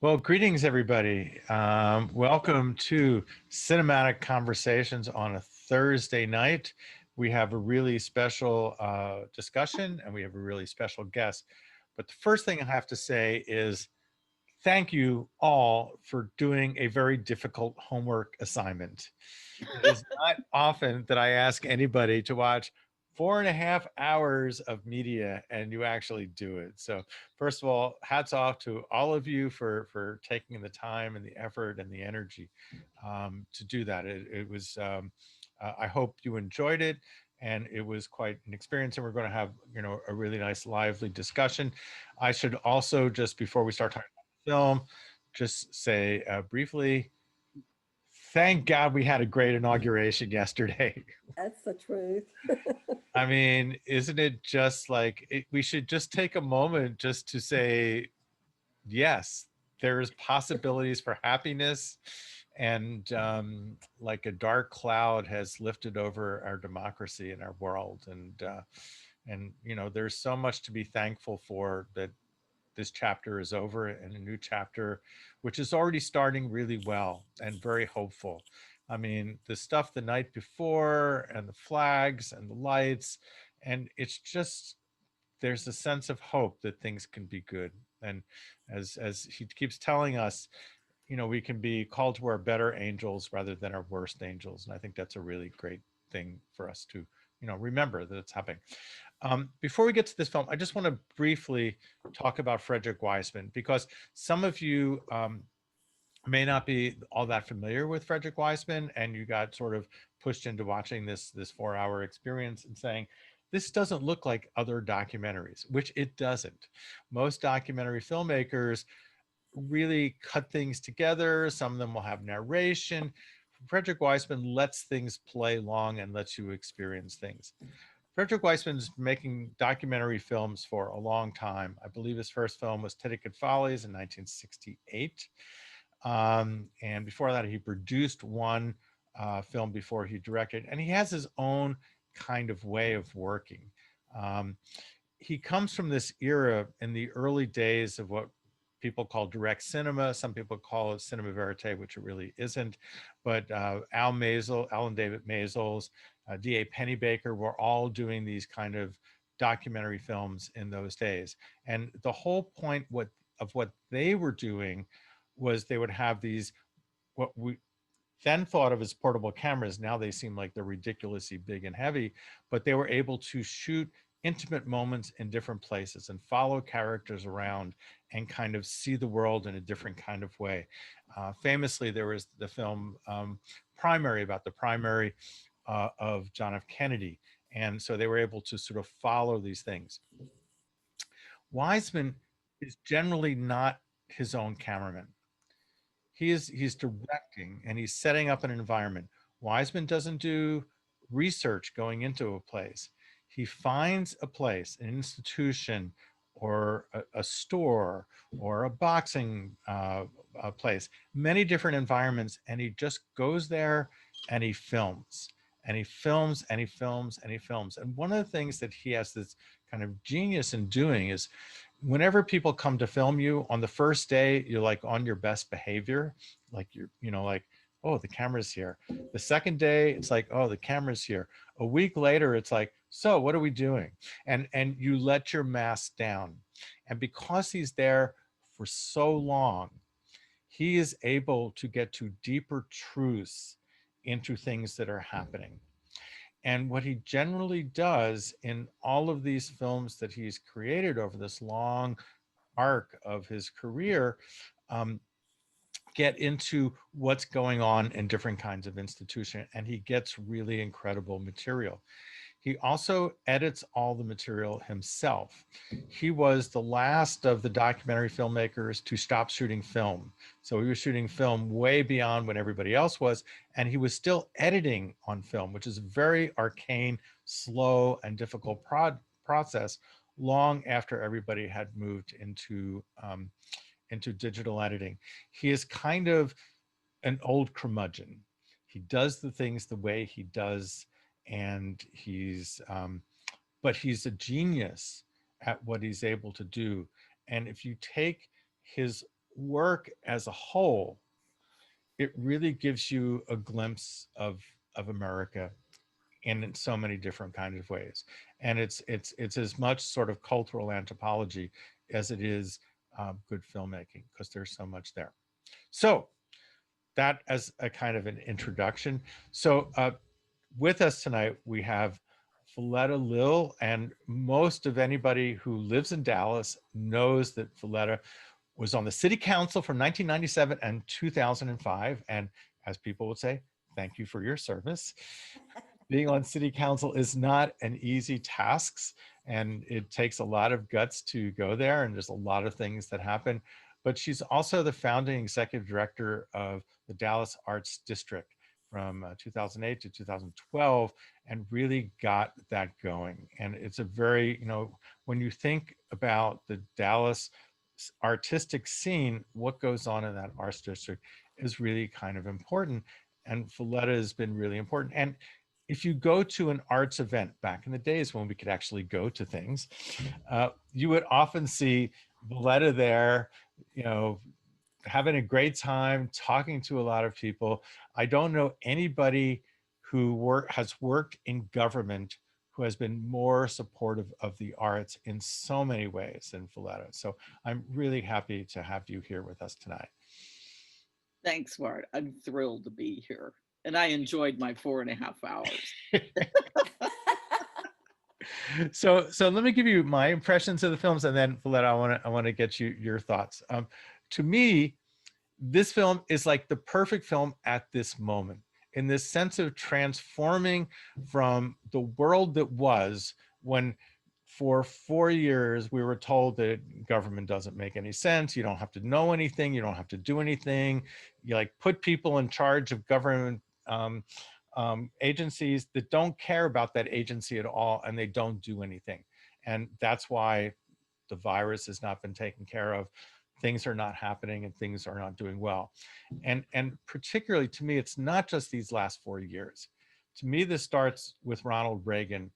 Well, greetings, everybody. Welcome to Cinematic Conversations on a Thursday night. We have a really special discussion and we have a really special guest. But the first thing I have to say is thank you all for doing a very difficult homework assignment. It is not often that I ask anybody to watch 4.5 hours of media and you actually do it. So first of all, hats off to all of you for taking the time and the effort and the energy to do that. It was, I hope you enjoyed it. And it was quite an experience, and we're going to have, a really nice, lively discussion. I should also, just before we start talking about the film, just say briefly, thank God we had a great inauguration yesterday. That's the truth. I mean, isn't it just like we should just take a moment just to say, yes, there's possibilities for happiness, and like a dark cloud has lifted over our democracy and our world, and there's so much to be thankful for that this chapter is over and a new chapter, which is already starting really well and very hopeful. I mean, the stuff the night before and the flags and the lights, and it's just there's a sense of hope that things can be good. And as he keeps telling us, we can be called to our better angels rather than our worst angels. And I think that's a really great thing for us to, remember that it's happening. Before we get to this film, I just want to briefly talk about Frederick Wiseman, because some of you may not be all that familiar with Frederick Wiseman, and you got sort of pushed into watching this 4-hour experience and saying, this doesn't look like other documentaries, which it doesn't. Most documentary filmmakers really cut things together. Some of them will have narration. Frederick Wiseman lets things play long and lets you experience things. Frederick Wiseman's making documentary films for a long time. I believe his first film was Titicate Follies in 1968. And before that, he produced one film before he directed. And he has his own kind of way of working. Um, he comes from this era in the early days of what people call direct cinema. Some people call it cinema verite, which it really isn't. But Alan David Maysles, D.A. Pennebaker were all doing these kind of documentary films in those days. And the whole point of what they were doing was they would have these, what we then thought of as portable cameras. Now they seem like they're ridiculously big and heavy, but they were able to shoot intimate moments in different places and follow characters around and kind of see the world in a different kind of way. Famously, there was the film Primary, about the primary of John F. Kennedy. And so they were able to sort of follow these things. Wiseman is generally not his own cameraman. He's directing and he's setting up an environment. Wiseman doesn't do research going into a place. He finds a place, an institution, or a store, or a boxing a place, many different environments, and he just goes there and he films. And he films and he films and he films. And one of the things that he has this kind of genius in doing is whenever people come to film you on the first day, you're like on your best behavior, like you're, like, oh, the camera's here. The second day, it's like, oh, the camera's here. A week later, it's like, so what are we doing? And you let your mask down. And because he's there for so long, he is able to get to deeper truths into things that are happening. And what he generally does in all of these films that he's created over this long arc of his career, um, get into what's going on in different kinds of institutions, and he gets really incredible material. He also edits all the material himself. He was the last of the documentary filmmakers to stop shooting film. So he was shooting film way beyond when everybody else was, and he was still editing on film, which is a very arcane, slow, and difficult process long after everybody had moved into digital editing. He is kind of an old curmudgeon. He does the things the way he does, and but he's a genius at what he's able to do. And if you take his work as a whole, it really gives you a glimpse of America in so many different kinds of ways. And it's as much sort of cultural anthropology as it is good filmmaking, because there's so much there. So that as a kind of an introduction. So with us tonight, we have Veletta-Lill, and most of anybody who lives in Dallas knows that Veletta was on the city council from 1997 and 2005. And as people would say, thank you for your service. Being on city council is not an easy task, and it takes a lot of guts to go there, and there's a lot of things that happen. But she's also the founding executive director of the Dallas Arts District from 2008 to 2012, and really got that going. And it's a very, when you think about the Dallas artistic scene, what goes on in that arts district is really kind of important. And Veletta has been really important. And if you go to an arts event back in the days when we could actually go to things, you would often see Veletta there, you know, having a great time, talking to a lot of people. I don't know anybody who has worked in government who has been more supportive of the arts in so many ways than Veletta. So I'm really happy to have you here with us tonight. Thanks, Mart. I'm thrilled to be here. And I enjoyed my 4.5 hours. So let me give you my impressions of the films, and then Veletta, I want to get your thoughts. To me, this film is like the perfect film at this moment, in this sense of transforming from the world that was, when for 4 years we were told that government doesn't make any sense, you don't have to know anything, you don't have to do anything, you like put people in charge of government agencies that don't care about that agency at all, and they don't do anything. And that's why the virus has not been taken care of, things are not happening, and things are not doing well. And particularly to me, it's not just these last 4 years. To me, this starts with Ronald Reagan,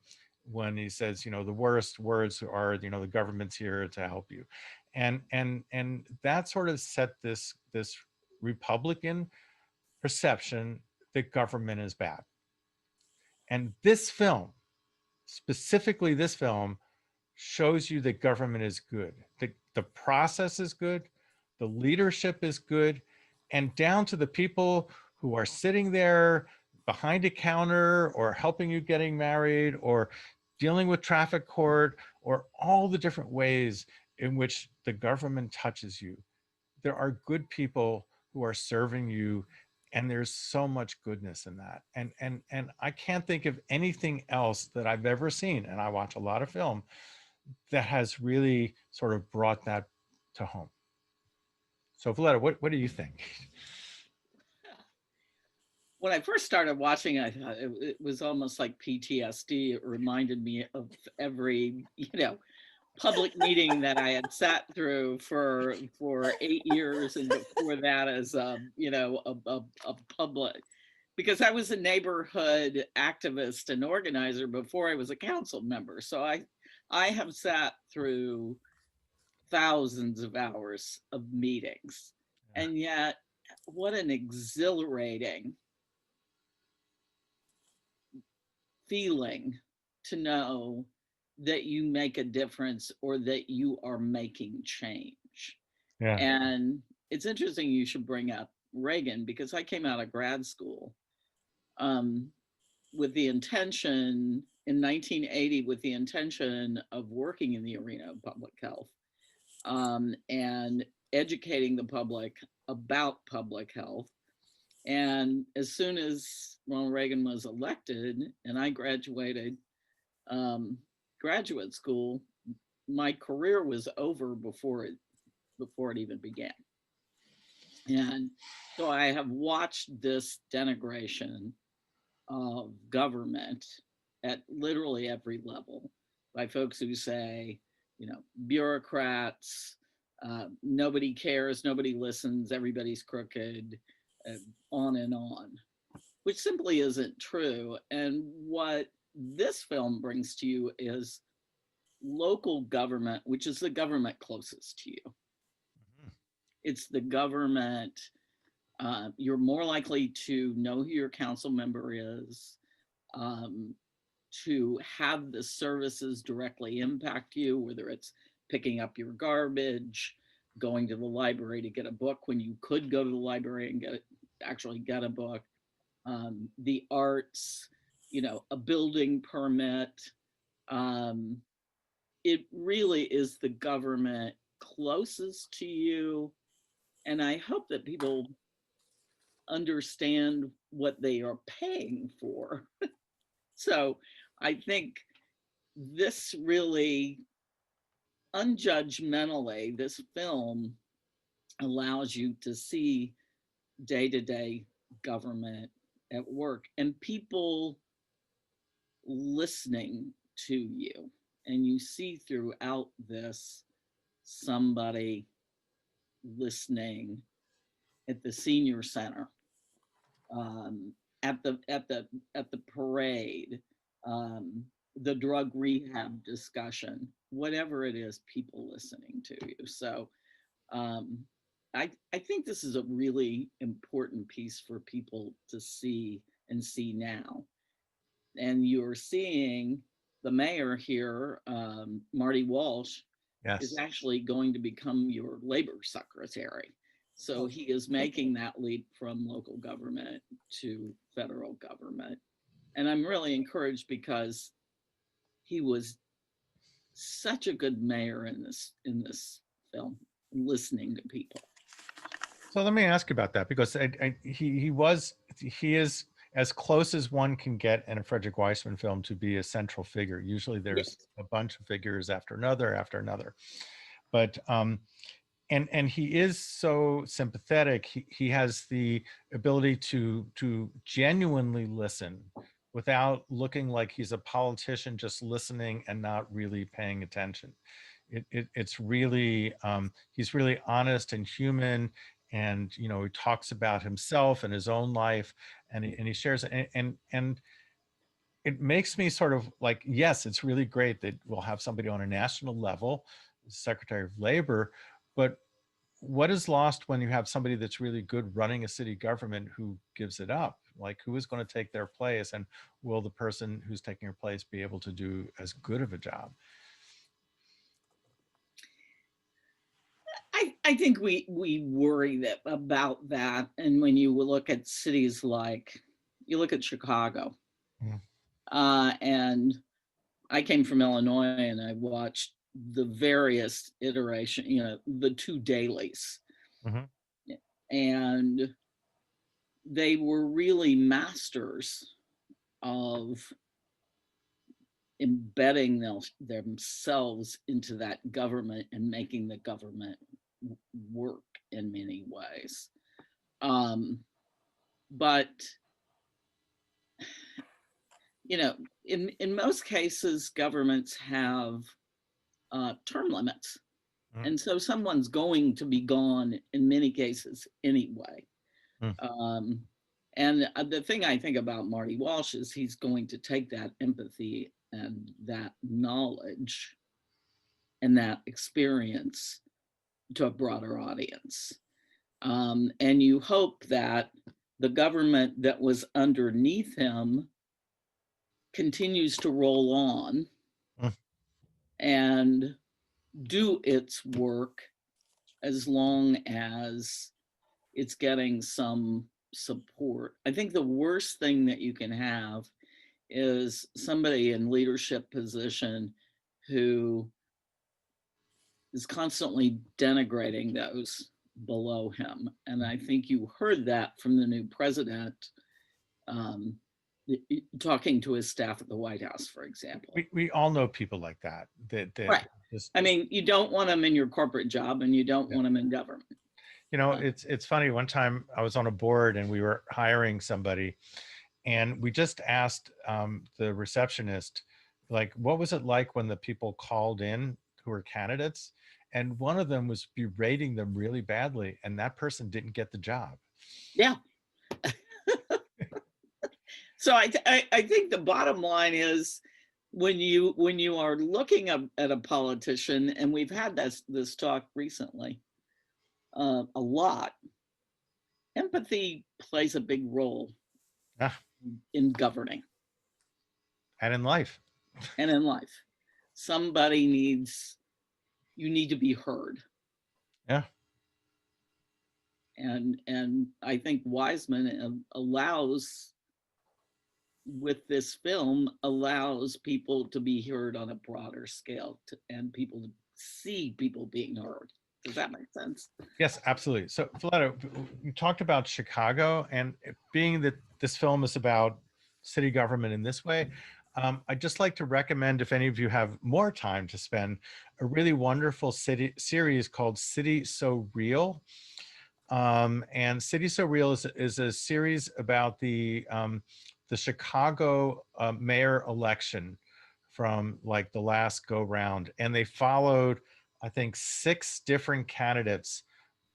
when he says, the worst words are, the government's here to help you. And that sort of set this Republican perception that government is bad. And this film, specifically this film, shows you that government is good. The process is good, the leadership is good, and down to the people who are sitting there behind a counter, or helping you getting married, or dealing with traffic court, or all the different ways in which the government touches you. There are good people who are serving you, and there's so much goodness in that. And I can't think of anything else that I've ever seen, and I watch a lot of film, that has really sort of brought that to home. So Veletta, what do you think? When I first started watching, I thought it was almost like PTSD. It reminded me of every, public meeting that I had sat through for 8 years, and before that as a public, because I was a neighborhood activist and organizer before I was a council member. So I have sat through thousands of hours of meetings, Yeah. and yet what an exhilarating feeling to know that you make a difference or that you are making change. Yeah. And it's interesting you should bring up Reagan, because I came out of grad school um, with the intention in 1980, with the intention of working in the arena of public health, and educating the public about public health. And as soon as Ronald Reagan was elected and I graduated graduate school, my career was over before it even began. And so I have watched this denigration of government at literally every level by folks who say, bureaucrats, nobody cares, nobody listens, everybody's crooked, uh, on and on, which simply isn't true. And what this film brings to you is local government, which is the government closest to you. It's the government. You're more likely to know who your council member is, um, to have the services directly impact you, whether it's picking up your garbage, going to the library to get a book when you could go to the library and actually get a book, the arts, a building permit. Um, it really is the government closest to you. And I hope that people understand what they are paying for. So I think this really, unjudgmentally, this film allows you to see day-to-day government at work and people listening to you. And you see throughout this somebody listening at the senior center, um, at the parade, um, the drug rehab discussion, whatever it is, people listening to you. So um, I think this is a really important piece for people to see and see now. And you're seeing the mayor here, Marty Walsh, is Yes. actually going to become your labor secretary. So he is making that leap from local government to federal government. And I'm really encouraged because he was such a good mayor in this film, listening to people. So let me ask you about that, because he is as close as one can get in a Frederick Wiseman film to be a central figure. Usually there's Yes. a bunch of figures after another. But and he is so sympathetic. He has the ability to genuinely listen without looking like he's a politician just listening and not really paying attention. It's really he's really honest and human, and he talks about himself and his own life, and he shares, and it makes me sort of like, yes, it's really great that we'll have somebody on a national level, Secretary of Labor, but what is lost when you have somebody that's really good running a city government who gives it up? Like, who is going to take their place, and will the person who's taking her place be able to do as good of a job? I think we worry about that. And when you look at cities like, you look at Chicago, Mm, and I came from Illinois and I watched the various iteration, the two dailies, mhm, and they were really masters of embedding themselves into that government and making the government work in many ways. But in most cases, governments have term limits, mm, and so someone's going to be gone in many cases anyway. mm. Um, and the thing I think about Marty Walsh is he's going to take that empathy and that knowledge and that experience to a broader audience. And you hope that the government that was underneath him continues to roll on Mm. and do its work as long as it's getting some support. I think the worst thing that you can have is somebody in leadership position who is constantly denigrating those below him. And I think you heard that from the new president, um, talking to his staff at the White House, for example. We all know people like that. That Right. just, I mean, you don't want them in your corporate job and you don't yeah. want them in government. It's funny. One time I was on a board and we were hiring somebody, and we just asked the receptionist, like, what was it like when the people called in who were candidates? And one of them was berating them really badly, and that person didn't get the job. Yeah. So I think the bottom line is, when you are looking at a politician, and we've had this talk recently, a lot, empathy plays a big role Yeah. in governing And in life. and in life. Somebody needs, you need to be heard. Yeah. And I think Wiseman allows, with this film, allows people to be heard on a broader scale, and people to see people being heard. Does that make sense? Yes, absolutely. So, Veletta, you talked about Chicago, and being that this film is about city government in this way, I'd just like to recommend, if any of you have more time to spend, a really wonderful city series called City So Real. And City So Real is a series about the Chicago mayor election from like the last go round. And they followed, I think, 6 different candidates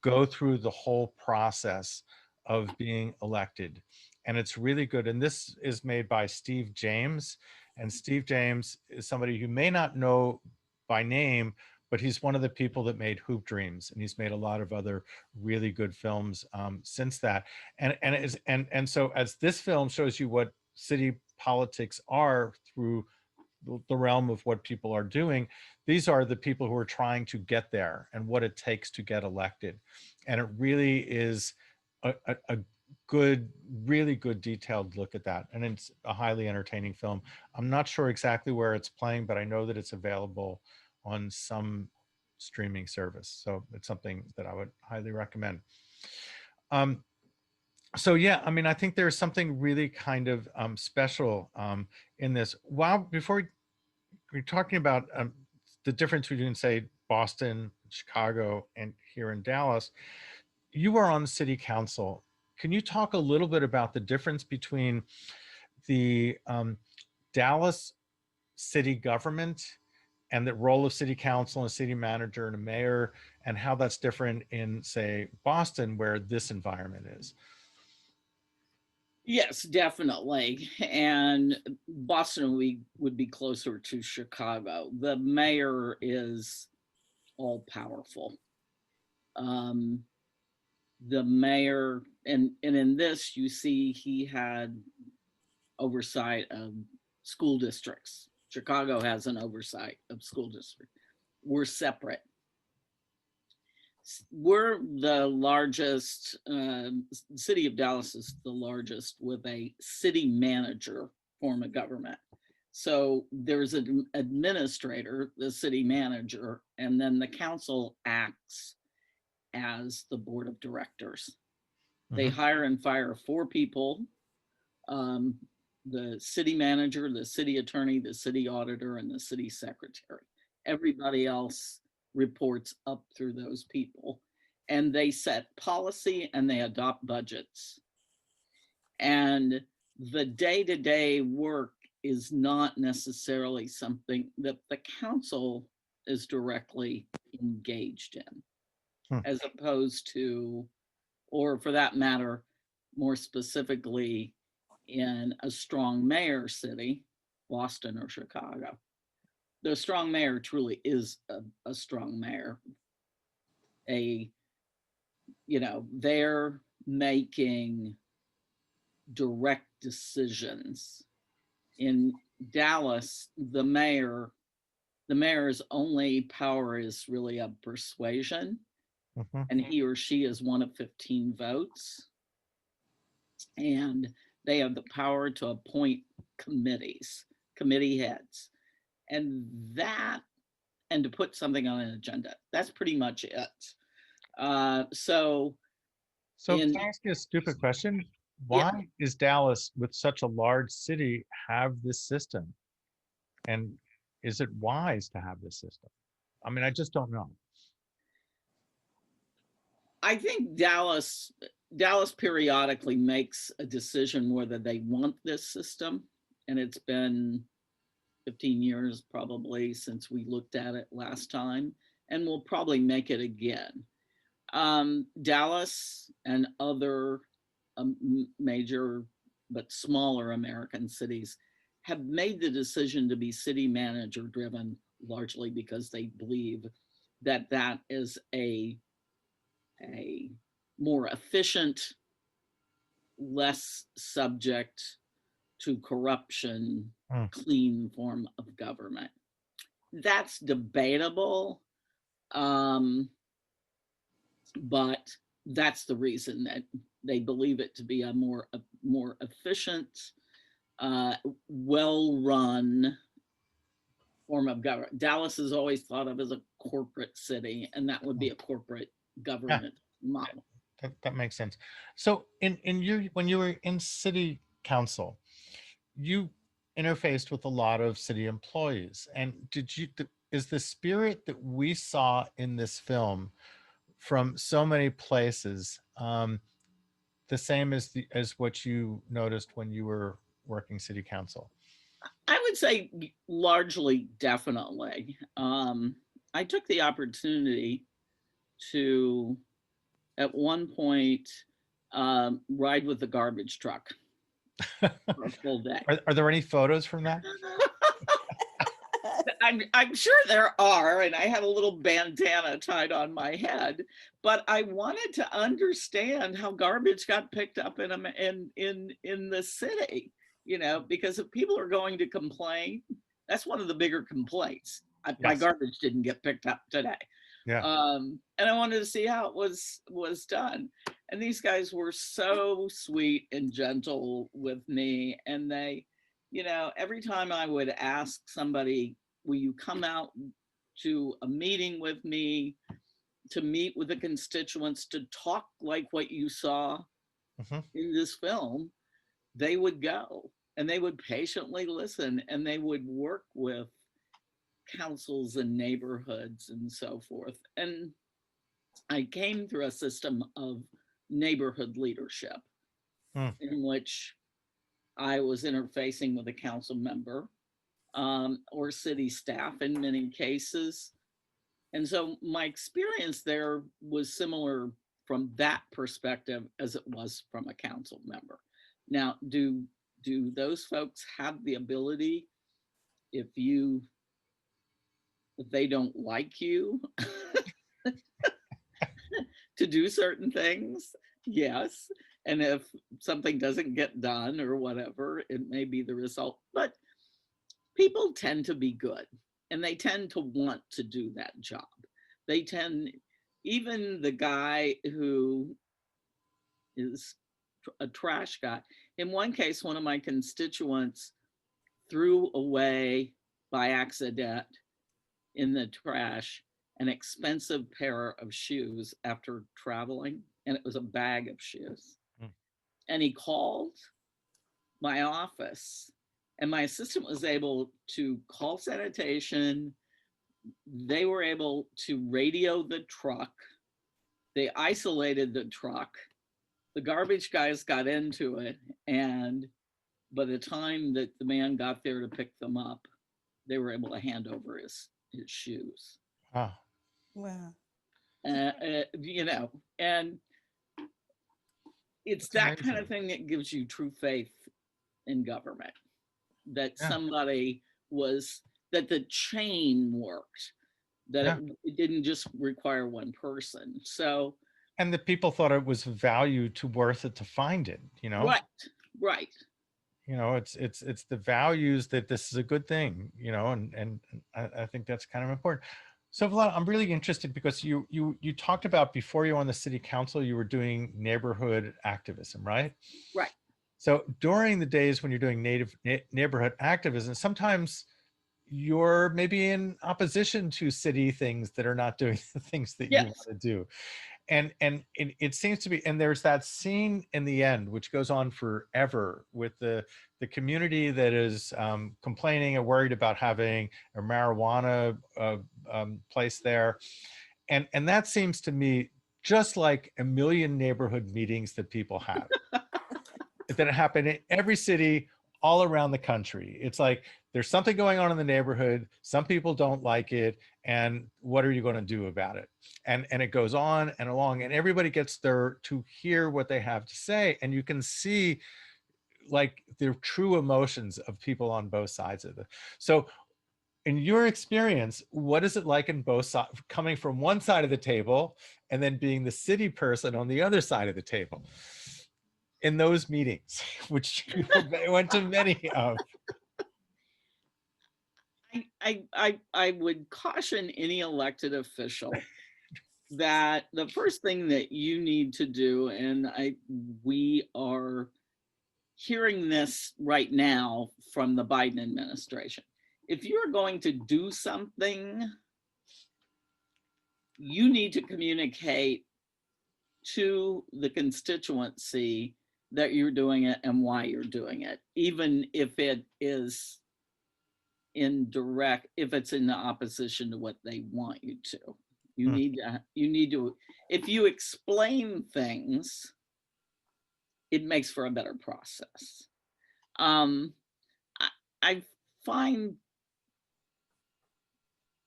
go through the whole process of being elected. And it's really good. And this is made by Steve James. And Steve James is somebody you may not know by name, but he's one of the people that made Hoop Dreams, and he's made a lot of other really good films since that. And so as this film shows you what city politics are through the realm of what people are doing, these are the people who are trying to get there and what it takes to get elected. And it really is a good, really good detailed look at that. And it's a highly entertaining film. I'm not sure exactly where it's playing, but I know that it's available on some streaming service. So it's something that I would highly recommend. Um, so yeah, I mean, I think there's something really kind of special in this. Wow, before we're talking about the difference between, say, Boston, Chicago, and here in Dallas. You are on city council. Can you talk a little bit about the difference between the Dallas city government and the role of city council and city manager and a mayor, and how that's different in, say, Boston, where this environment is? Yes, definitely. And Boston, we would be closer to Chicago. The mayor is all powerful. Um, the mayor, and in this, you see he had oversight of school districts. Chicago has an oversight of school districts. We're separate. We're the largest, city of Dallas is the largest with a city manager form of government. So there's an administrator, the city manager, and then the council acts as the board of directors. They Mhm. hire and fire 4 people, um, the city manager, the city attorney, the city auditor, and the city secretary. Everybody else reports up through those people. And they set policy and they adopt budgets. And the day-to-day work is not necessarily something that the council is directly engaged in, Hmm. as opposed to, or for that matter, more specifically, in a strong mayor city, Boston or Chicago. The strong mayor truly is a strong mayor. A, they're making direct decisions. In Dallas, the mayor's only power is really a persuasion, Mhm. and he or she is one of 15 votes. And they have the power to appoint committees, committee heads. And that, and to put something on an agenda. That's pretty much it. So So in, can I ask you a stupid question? yeah, Why is Dallas, with such a large city, have this system? And is it wise to have this system? I mean, I just don't know. I think Dallas periodically makes a decision whether they want this system. And it's been 15 years probably since we looked at it last time, and we'll probably make it again. Dallas and other major but smaller American cities have made the decision to be city manager driven, largely because they believe that that is a more efficient, less subject to corruption, Mm. clean form of government. That's debatable, um, but that's the reason that they believe it to be a more efficient, well-run form of government. Dallas is always thought of as a corporate city, and that would be a corporate Yeah, government model. that makes sense. So in your when you were in city council, you interfaced with a lot of city employees. And is the spirit that we saw in this film from so many places the same as what you noticed when you were working city council? I would say largely, definitely. I took the opportunity to, at one point, ride with the garbage truck for a full day. Are there any photos from that? I'm sure there are, and I had a little bandana tied on my head, but I wanted to understand how garbage got picked up in the city, because if people are going to complain, that's one of the bigger complaints. My Yes. garbage didn't get picked up today. Yeah. And I wanted to see how it was done. And these guys were so sweet and gentle with me, and they, every time I would ask somebody, will you come out to a meeting with me, to meet with the constituents, to talk like what you saw in this film, they would go, and they would patiently listen, and they would work with councils and neighborhoods and so forth. And I came through a system of neighborhood leadership in which I was interfacing with a council member, or city staff in many cases. And so my experience there was similar from that perspective as it was from a council member. Now, do those folks have the ability, if they don't like you, to do certain things? Yes. And if something doesn't get done or whatever, it may be the result. But people tend to be good, and they tend to want to do that job. They tend, even the guy who is a trash guy, in one case, one of my constituents threw away by accident in the trash an expensive pair of shoes after traveling, and it was a bag of shoes. And he called my office, and my assistant was able to call sanitation. They were able to radio the truck. They isolated the truck. The garbage guys got into it, and by the time that the man got there to pick them up, they were able to hand over his shoes. Wow. Wow. And it's That's that kind of amazing. thing that gives you true faith in government, that Yeah. somebody that the chain worked, that Yeah. it didn't just require one person. So, And the people thought it was value to worth it to find it, right. It's the values that this is a good thing, and I think that's kind of important. So Veletta, I'm really interested because you talked about, before you were on the city council, you were doing neighborhood activism, right? Right. So during the days when you're doing neighborhood activism, sometimes you're maybe in opposition to city things that are not doing the things that you Yes. want to do. And it seems to be, and there's that scene in the end which goes on forever with the community that is complaining and worried about having a marijuana place there, and that seems to me just like a million neighborhood meetings that people have that happen in every city all around the country. It's like there's something going on in the neighborhood, some people don't like it, and what are you going to do about it? And it goes on and along, and everybody gets there to hear what they have to say, and you can see like the true emotions of people on both sides of it. So in your experience, what is it like in both sides, coming from one side of the table and then being the city person on the other side of the table in those meetings, which you went to many of? I would caution any elected official that the first thing that you need to do, and we are hearing this right now from the Biden administration. If you're going to do something, you need to communicate to the constituency that you're doing it and why you're doing it, even if it is if it's in the opposition to what they want you to. Hmm. You need to, if you explain things, it makes for a better process. Um, I, I find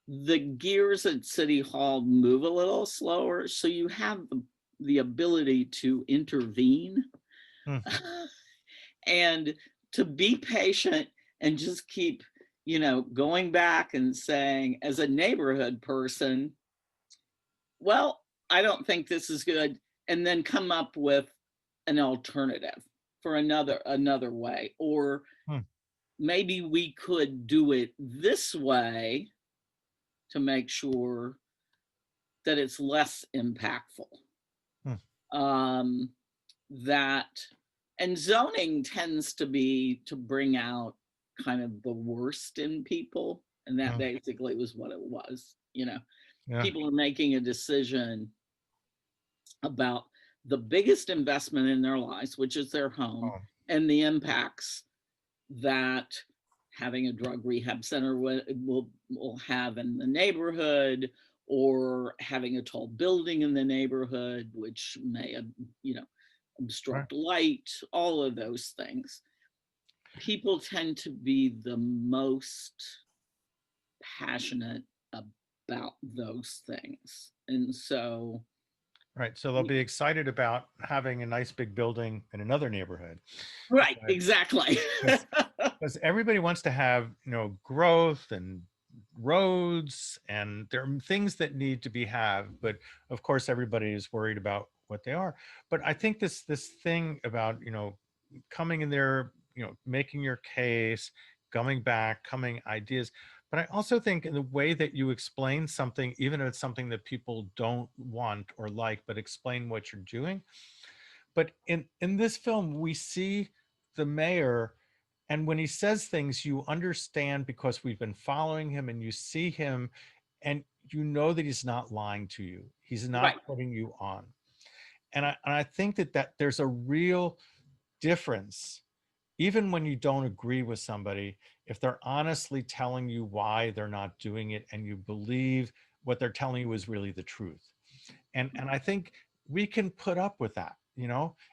the gears at City Hall move a little slower, so you have the ability to intervene Hmm. and to be patient and just keep, going back and saying, as a neighborhood person, well, I don't think this is good, and then come up with an alternative for another way, or Hmm. maybe we could do it this way to make sure that it's less impactful. Hmm. Um, that and zoning tends to bring out kind of the worst in people, and that Hmm. basically was what it was. Yeah. People are making a decision about the biggest investment in their lives, which is their home, Oh, and the impacts that having a drug rehab center will have in the neighborhood, or having a tall building in the neighborhood, which may, right. obstruct light, all of those things. People tend to be the most passionate about those things. And so, Right. So they'll be excited about having a nice big building in another neighborhood. right, But exactly. because everybody wants to have, growth and roads, and there are things that need to be have, but of course everybody is worried about what they are. But I think this thing about, coming in there, making your case, coming back, coming ideas. But I also think in the way that you explain something, even if it's something that people don't want or like, but explain what you're doing. But in this film, we see the mayor, and when he says things, you understand because we've been following him, and you see him, and you know that he's not lying to you. He's not Right. putting you on. And I think that there's a real difference, even when you don't agree with somebody, if they're honestly telling you why they're not doing it, and you believe what they're telling you is really the truth. And I think we can put up with that.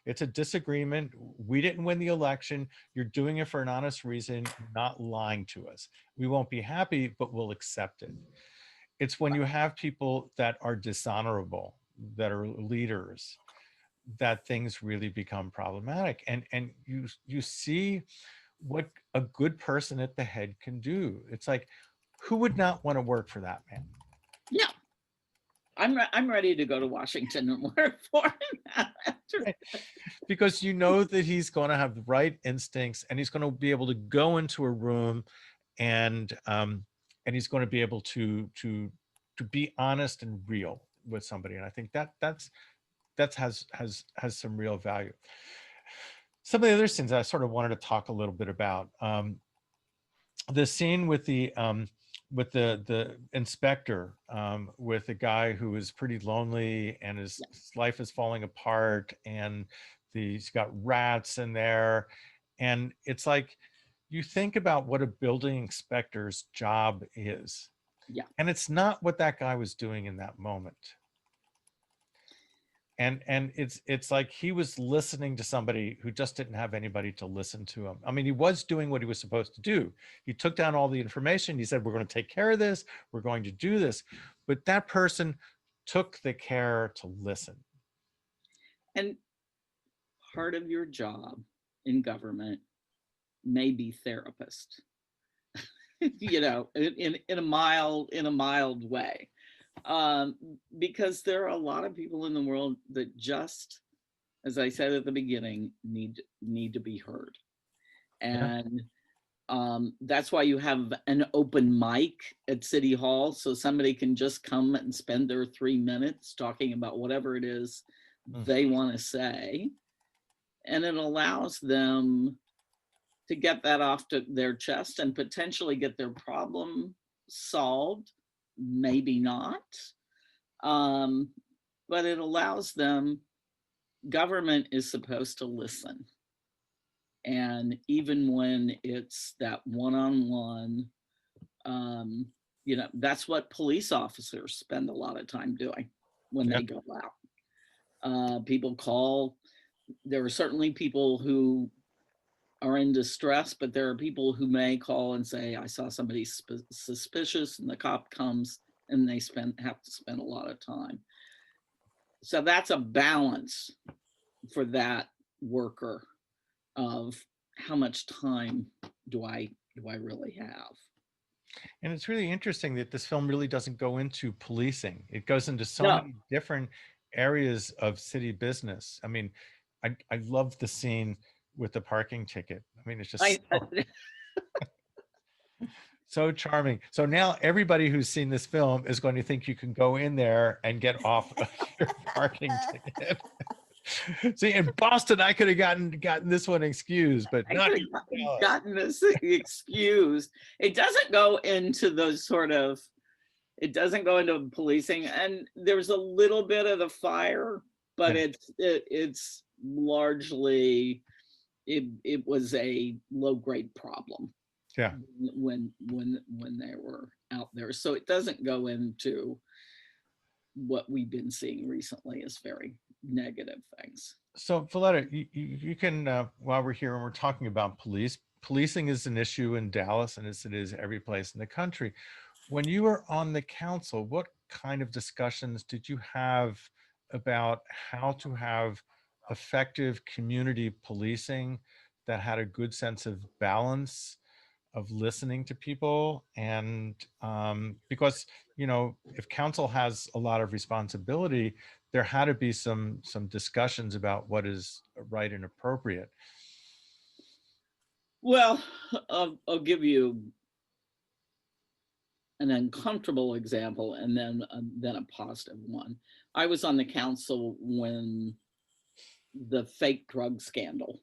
It's a disagreement. We didn't win the election. You're doing it for an honest reason. You're not lying to us. We won't be happy, but we'll accept it. It's when you have people that are dishonorable, that are leaders, that things really become problematic. And you see what a good person at the head can do. It's like, who would not want to work for that man? Yeah. I'm ready to go to Washington and work for him. Right. Because you know that he's going to have the right instincts, and he's going to be able to go into a room, and he's going to be able to be honest and real with somebody. And I think that has some real value. Some of the other things I sort of wanted to talk a little bit about, the scene with the inspector, with the guy who is pretty lonely, and his life is falling apart, and he's got rats in there, and it's like, you think about what a building inspector's job is, Yeah. and it's not what that guy was doing in that moment. And it's like he was listening to somebody who just didn't have anybody to listen to him. I mean, he was doing what he was supposed to do. He took down all the information. He said, we're going to take care of this, we're going to do this. But that person took the care to listen. And part of your job in government may be therapist. you know, in a mild way. Um, because there are a lot of people in the world that just, as I said at the beginning, need to be heard. Yeah. And that's why you have an open mic at City Hall, so somebody can just come and spend their 3 minutes talking about whatever it is Mm. they want to say. And it allows them to get that off to their chest and potentially get their problem solved, maybe not. Um, but it allows them, government is supposed to listen. And even when it's that one-on-one, um, you know, that's what police officers spend a lot of time doing when Yeah. they go out. People call, there are certainly people who are in distress, but there are people who may call and say, I saw somebody suspicious, and the cop comes, and they have to spend a lot of time. So that's a balance for that worker of how much time do I really have? And it's really interesting that this film really doesn't go into policing. It goes into so No, many different areas of city business. I mean, I love the scene with the parking ticket. I mean, it's just I so charming. So now everybody who's seen this film is going to think you can go in there and get off of your parking ticket. See, in Boston, I could have gotten this one excused, but I not could here in have Dallas. gotten this excused. It doesn't go into those sort of, it doesn't go into policing, and there's a little bit of the fire, but Yeah, it's largely, it was a low grade problem yeah. when they were out there. So it doesn't go into what we've been seeing recently as very negative things. So, Veletta, you can, while we're here and we're talking about policing is an issue in Dallas, and as it is every place in the country. When you were on the council, what kind of discussions did you have about how to have effective community policing that had a good sense of balance, of listening to people? And because, you know, if council has a lot of responsibility, there had to be some discussions about what is right and appropriate. Well, I'll give you an uncomfortable example and then a positive one. I was on the council when the fake drug scandal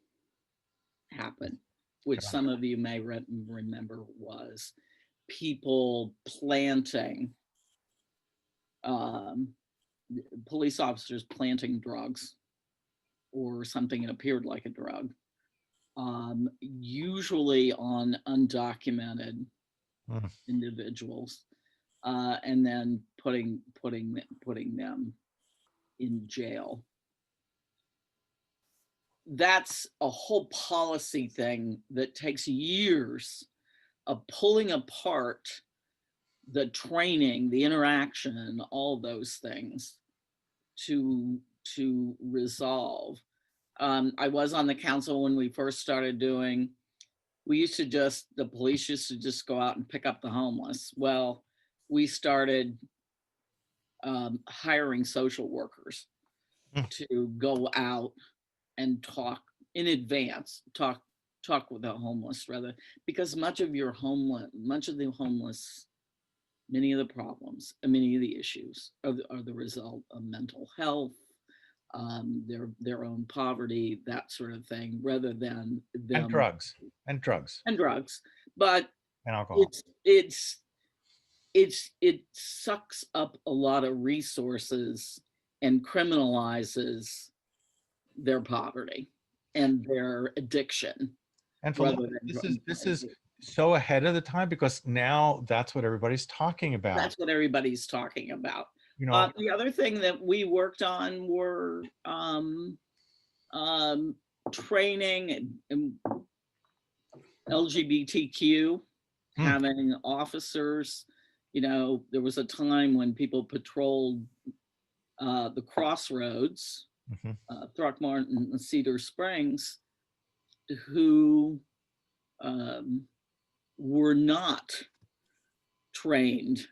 happened, which Yeah. some of you may remember was people planting, um, police officers planting drugs or something that appeared like a drug, usually on undocumented Mm. individuals, and then putting them in jail. That's a whole policy thing that takes years of pulling apart the training, the interaction, all those things to resolve. I was on the council when we first started doing. We used to just, the police used to just go out and pick up the homeless. Well, we started hiring social workers Mm. to go out and talk in advance, talk with the homeless rather, because much of the homeless, many of the problems and many of the issues are the result of mental health, their own poverty, that sort of thing, rather than And them drugs, and drugs, and drugs. But and alcohol. it's it's it sucks up a lot of resources and criminalizes their poverty and their addiction And for rather than this is so ahead of the time because now that's what everybody's talking about. that's what everybody's talking about. You know, The other thing that we worked on were um, training and LGBTQ, mm, having officers. You know, there was a time when people patrolled the crossroads, mhm. Throckmorton and Cedar Springs, who um, were not trained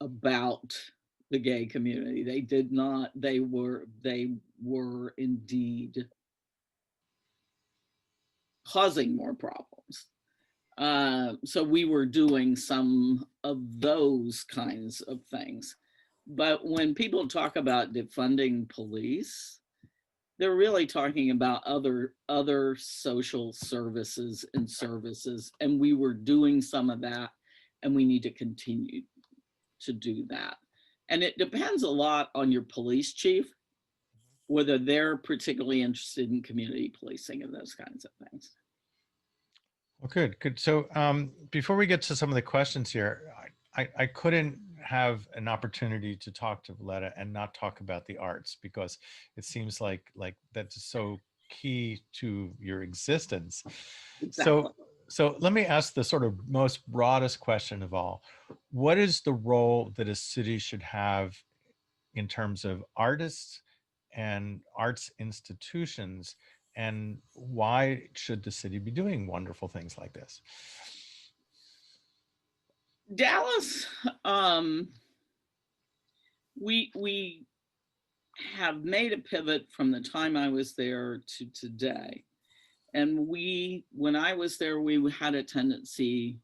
about the gay community. They did not. They were indeed causing more problems. So we were doing some of those kinds of things. But when people talk about defunding police, they're really talking about other social services, and we were doing some of that, and we need to continue to do that. And it depends a lot on your police chief, whether they're particularly interested in community policing and those kinds of things. Well, good, good. So before we get to some of the questions here, I couldn't have an opportunity to talk to Veletta and not talk about the arts, because it seems like that's so key to your existence. Exactly. So let me ask the sort of most broadest question of all. What is the role that a city should have in terms of artists and arts institutions, and why should the city be doing wonderful things like this? Dallas, we have made a pivot from the time I was there to today. And when I was there, we had a tendency,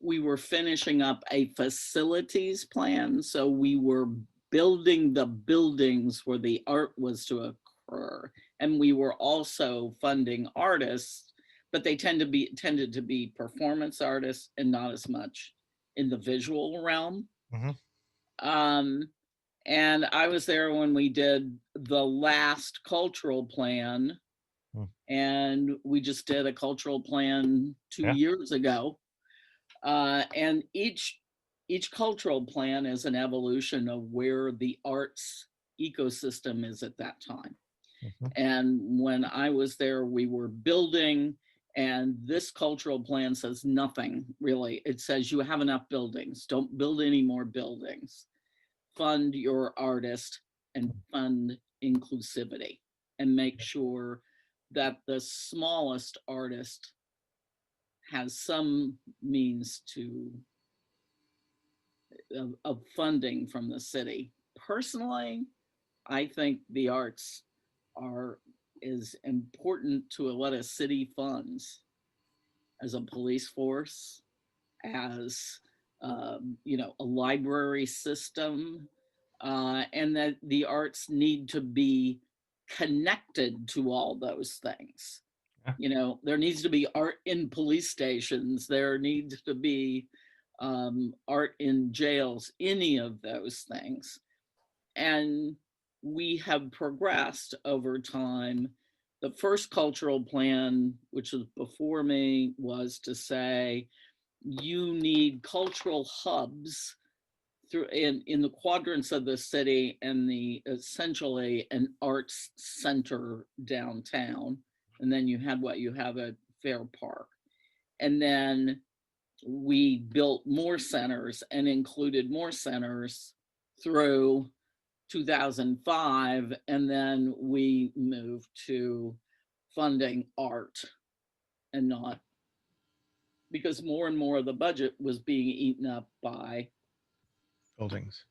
we were finishing up a facilities plan. So we were building the buildings where the art was to occur. And we were also funding artists, but they tended to be performance artists and not as much in the visual realm. Mhm. And I was there when we did the last cultural plan, Mm. and we just did a cultural plan 2 years ago. And each cultural plan is an evolution of where the arts ecosystem is at that time. Mhm. And when I was there, we were building, and this cultural plan says nothing really. It says you have enough buildings, don't build any more buildings. Fund your artist and fund inclusivity, and make sure that the smallest artist has some means of funding from the city. Personally, I think the arts are is important to what a city funds as a police force, as a library system, and that the arts need to be connected to all those things. Yeah. There needs to be art in police stations. There needs to be art in jails, any of those things. And we have progressed over time. The first cultural plan, which was before me, was to say you need cultural hubs in the quadrants of the city, and essentially an arts center downtown. And then you had what you have at Fair Park. And then we built more centers and included more centers through 2005. And then we moved to funding art, and not, because more and more of the budget was being eaten up by Buildings.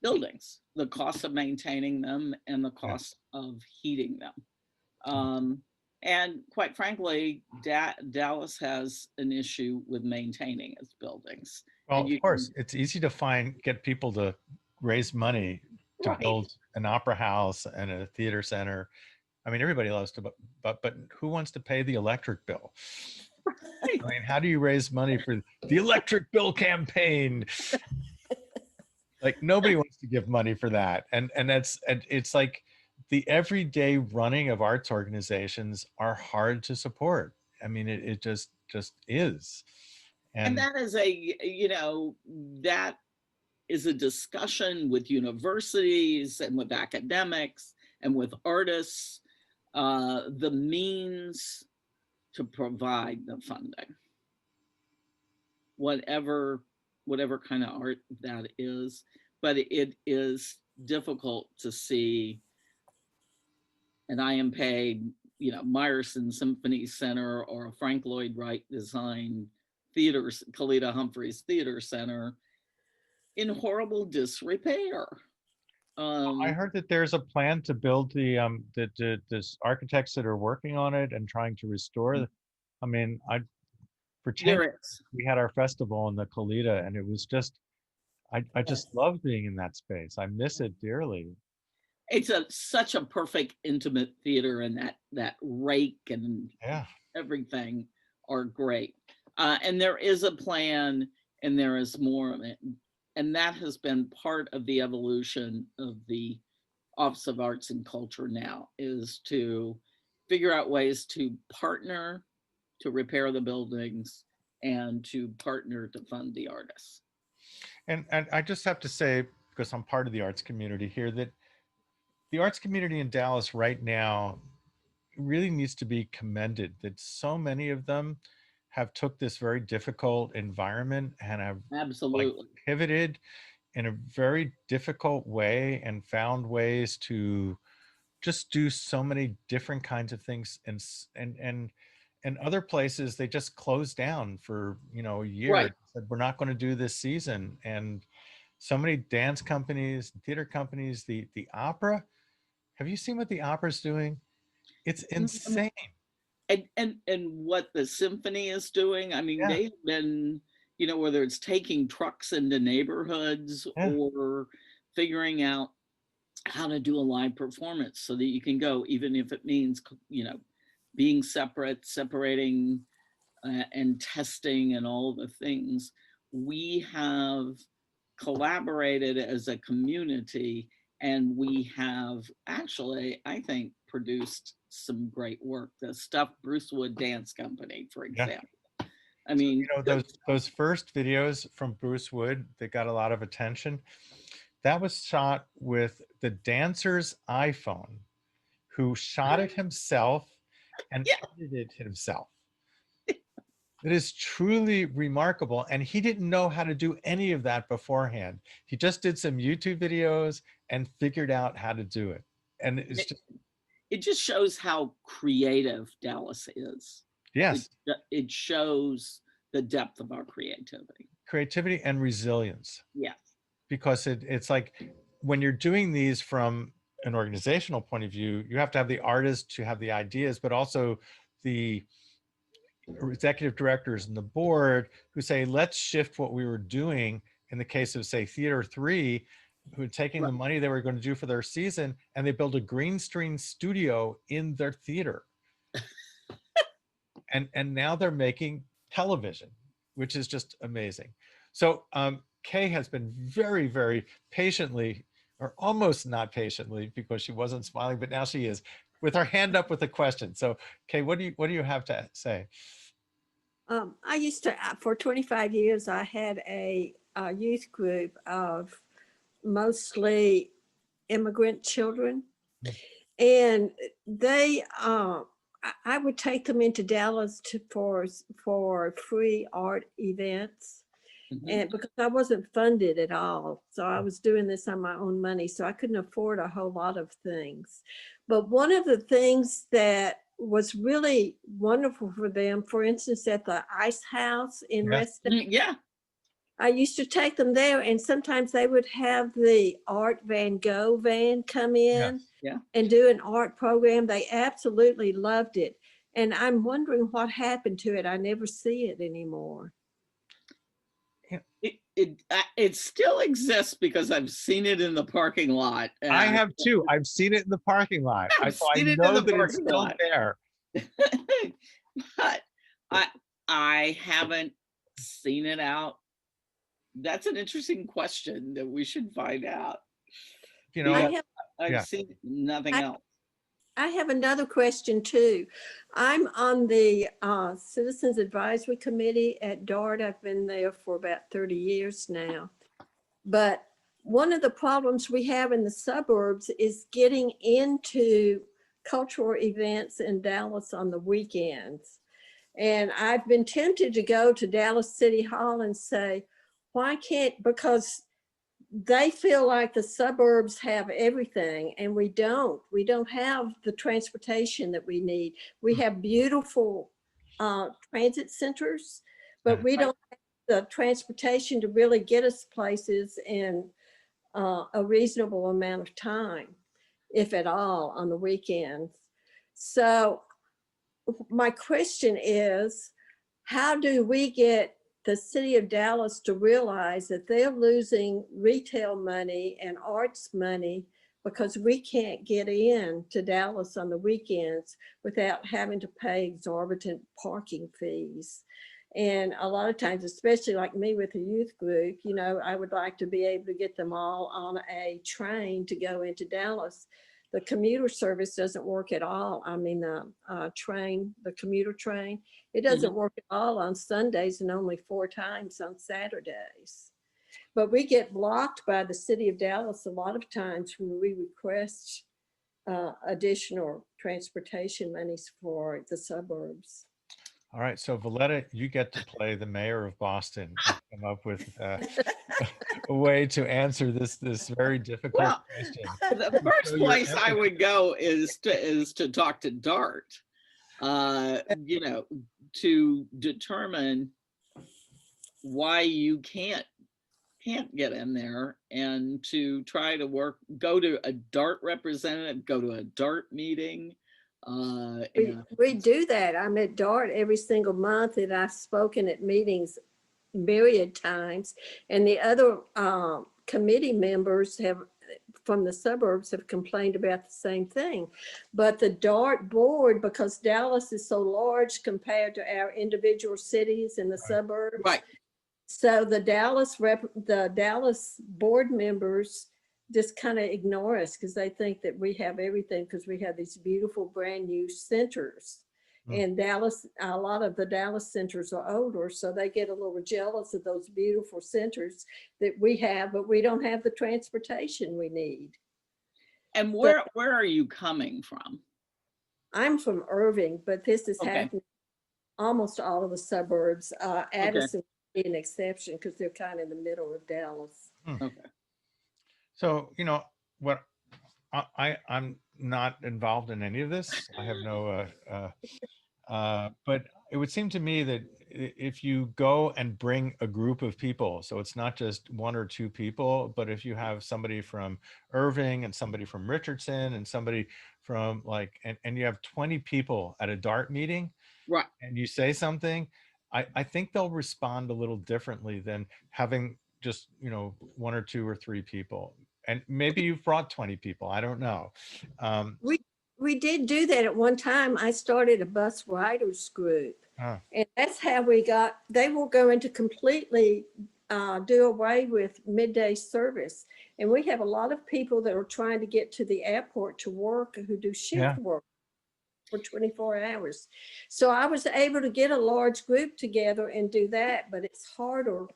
buildings, the cost of maintaining them and the Yeah. cost of heating them. And quite frankly, Dallas has an issue with maintaining its buildings. Well, And of you course, can, it's easy to get people to raise money to right, build an opera house and a theater center. I mean, everybody loves to, but who wants to pay the electric bill? I mean, how do you raise money for the electric bill campaign? Like, nobody wants to give money for that. And it's like the everyday running of arts organizations are hard to support. I mean, it just is. and And that is that is a discussion with universities and with academics and with artists, the means to provide the funding, whatever kind of art that is. But it is difficult to see an I am paid, Meyerson Symphony Center or a Frank Lloyd Wright design theaters, Kalita Humphreys Theater Center, in horrible disrepair. I heard that there's a plan to build this architects that are working on it and trying to restore. I mean, for 10 There years is. we had our festival in the Kalita, and it was just I Yes. just love being in that space. I miss it dearly. It's such a perfect intimate theater, and that rake and Yeah. everything are great. And there is a plan, and there is more of it. And that has been part of the evolution of the Office of Arts and Culture now, is to figure out ways to partner to repair the buildings and to partner to fund the artists. And I just have to say, because I'm part of the arts community here, that the arts community in Dallas right now really needs to be commended, that so many of them have took this very difficult environment and have like Absolutely. pivoted in a very difficult way and found ways to just do so many different kinds of things. And other places they just closed down for a year Right. and said we're not going to do this season. And so many dance companies, theater companies, the opera, have you seen what the opera's doing? It's insane. And what the symphony is doing, I mean, Yeah, they've been, whether it's taking trucks into neighborhoods yeah, or figuring out how to do a live performance so that you can go, even if it means, being separating and testing and all the things. We have collaborated as a community, and we have actually, I think, produced some great work. The Stuff Bruce Wood Dance Company, for yeah. example. I So, mean, good those first videos from Bruce Wood that got a lot of attention, that was shot with the dancer's iPhone, who shot it himself and yeah. edited himself. It is truly remarkable. And he didn't know how to do any of that beforehand. He just did some YouTube videos and figured out how to do it. And it's It, just, it just shows how creative Dallas is. It, yes, it shows the depth of our creativity. creativity and resilience. Yes. Because it's like when you're doing these from an organizational point of view, you have to have the artists to have the ideas, but also the executive directors and the board who say, let's shift what we were doing in the case of, say, Theater 3, who had taken the money they were going to do for their season, and they built a green screen studio in their theater. And now they're making television, which is just amazing. So Kay has been very, very patiently, or almost not patiently, because she wasn't smiling, but now she is, with her hand up with a question. So Kay, what do you have to say? I used to, for 25 years, I had a youth group of mostly immigrant children. And they, I would take them into Dallas for free art events. And because I wasn't funded at all, so I was doing this on my own money, so I couldn't afford a whole lot of things. But one of the things that was really wonderful for them, for instance, at the Ice House in Yeah. Reston, Yeah. I used to take them there, and sometimes they would have the Art Van Gogh van come in Yeah. and do an art program. They absolutely loved it. And I'm wondering what happened to it. I never see it anymore. It still exists because I've seen it in the parking lot. I have too. I've seen it in the parking lot. I've So I seen it in know the that it's parking still lot. there. But I haven't seen it out. That's an interesting question that we should find out. I've seen nothing else. I have another question too. I'm on the Citizens Advisory Committee at DART. I've been there for about 30 years now. But one of the problems we have in the suburbs is getting into cultural events in Dallas on the weekends. And I've been tempted to go to Dallas City Hall and say, why can't, because they feel like the suburbs have everything and we don't. We don't have the transportation that we need. We have beautiful transit centers, but we don't have the transportation to really get us places in a reasonable amount of time, if at all, on the weekends. So my question is, how do we get the city of Dallas to realize that they're losing retail money and arts money because we can't get in to Dallas on the weekends without having to pay exorbitant parking fees? And a lot of times, especially like me with a youth group, you know, I would like to be able to get them all on a train to go into Dallas. The commuter service doesn't work at all. I mean, the commuter train, it doesn't work at all on Sundays and only 4 times on Saturdays. But we get blocked by the city of Dallas a lot of times when we request additional transportation monies for the suburbs. All right, so Veletta, you get to play the mayor of Boston and come up with a way to answer this very difficult question. The first place I would go is to talk to DART, you know, to determine why you can't get in there, and to try to go to a DART representative, go to a DART meeting. We do that. I'm at DART every single month, and I've spoken at meetings myriad times, and the other committee members from the suburbs have complained about the same thing. But the DART board, because Dallas is so large compared to our individual cities in the suburbs, right? So the Dallas board members just kind of ignore us because they think that we have everything because we have these beautiful brand new centers. And Dallas, a lot of the Dallas centers are older, so they get a little jealous of those beautiful centers that we have, but we don't have the transportation we need. And where are you coming from? I'm from Irving, but this is happening almost all of the suburbs. Addison would be an exception because they're kind of in the middle of Dallas. Okay. So, you know, what I'm not involved in any of this. I have no, but it would seem to me that if you go and bring a group of people, so it's not just 1 or 2 people, but if you have somebody from Irving and somebody from Richardson and somebody from and you have 20 people at a DART meeting, right? And you say something, I think they'll respond a little differently than having just, you know, 1 or 2 or 3 people. And maybe you've brought 20 people. I don't know. We did do that at one time. I started a bus riders group, and that's how they will go into completely do away with midday service. And we have a lot of people that are trying to get to the airport to work who do shift work for 24 hours. So I was able to get a large group together and do that, but it's harder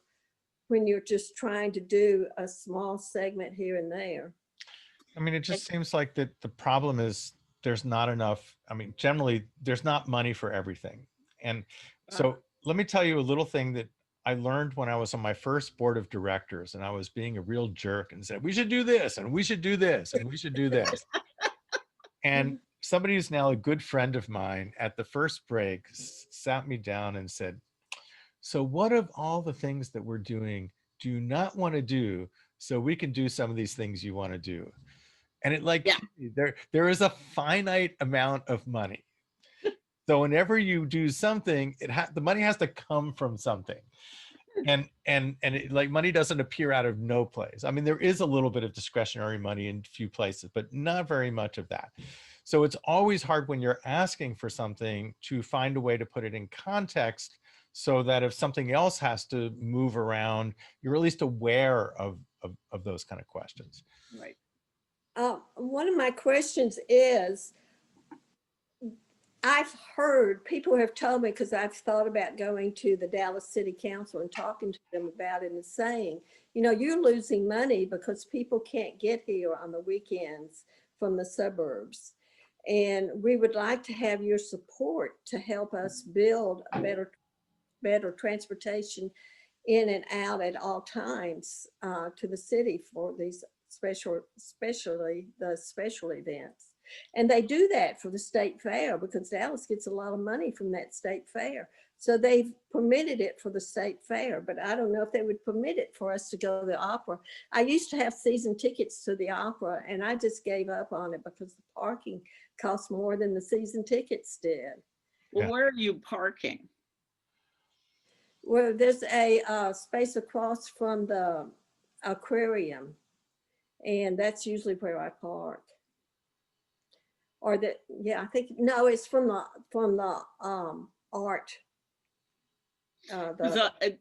when you're just trying to do a small segment here and there. I mean, it just seems like that the problem is there's not enough. I mean, generally, there's not money for everything. And so let me tell you a little thing that I learned when I was on my first board of directors, and I was being a real jerk and said, we should do this, and we should do this, and we should do this. And somebody who's now a good friend of mine at the first break sat me down and said, so what of all the things that we're doing do you not want to do so we can do some of these things you want to do? And there is a finite amount of money. So whenever you do something, the money has to come from something. And money doesn't appear out of no place. I mean, there is a little bit of discretionary money in a few places, but not very much of that. So it's always hard when you're asking for something to find a way to put it in context so that if something else has to move around, you're at least aware of those kind of questions. Right. One of my questions is, I've heard people have told me, because I've thought about going to the Dallas City Council and talking to them about it and saying, you know, you're losing money because people can't get here on the weekends from the suburbs. And we would like to have your support to help us build a better transportation in and out at all times to the city for these especially the special events. And they do that for the state fair because Dallas gets a lot of money from that state fair. So they've permitted it for the state fair, but I don't know if they would permit it for us to go to the opera. I used to have season tickets to the opera and I just gave up on it because the parking cost more than the season tickets did. Well, Yeah. where are you parking? Well, there's a space across from the aquarium, and that's usually where I park. Or the, yeah, I think, no, it's from the art, the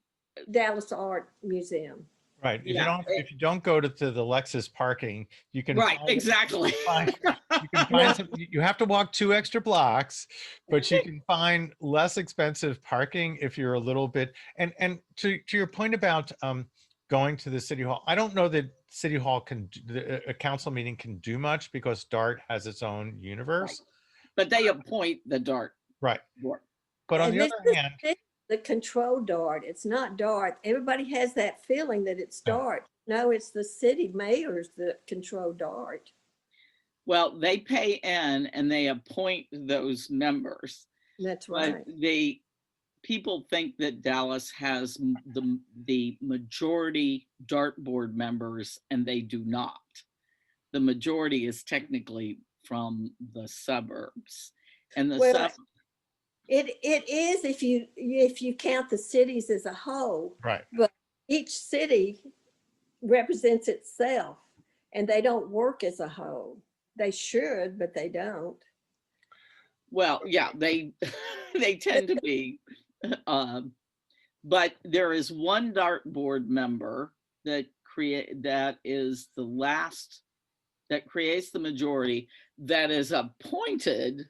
Dallas Art Museum. Right. Yeah, If you don't go to the Lexus parking, you can right, find, exactly. you can find some, you have to walk 2 extra blocks, but you can find less expensive parking if you're a little bit, and to your point about going to the city hall, I don't know that city hall can, a council meeting can do much because DART has its own universe. But they appoint the DART Right. board. But on And the this other is hand, the control DART. It's not DART. Everybody has that feeling that it's Yeah. DART. No, it's the city mayors that control DART. Well, they pay in and they appoint those members. That's But right. people think that Dallas has the majority DART board members, and they do not. The majority is technically from the suburbs, and the Well, it is if you count the cities as a whole, right. but each city represents itself and they don't work as a whole. They should, but they don't. Well, yeah, they they tend to be, but there is one DART board member that is the last, that creates the majority, that is appointed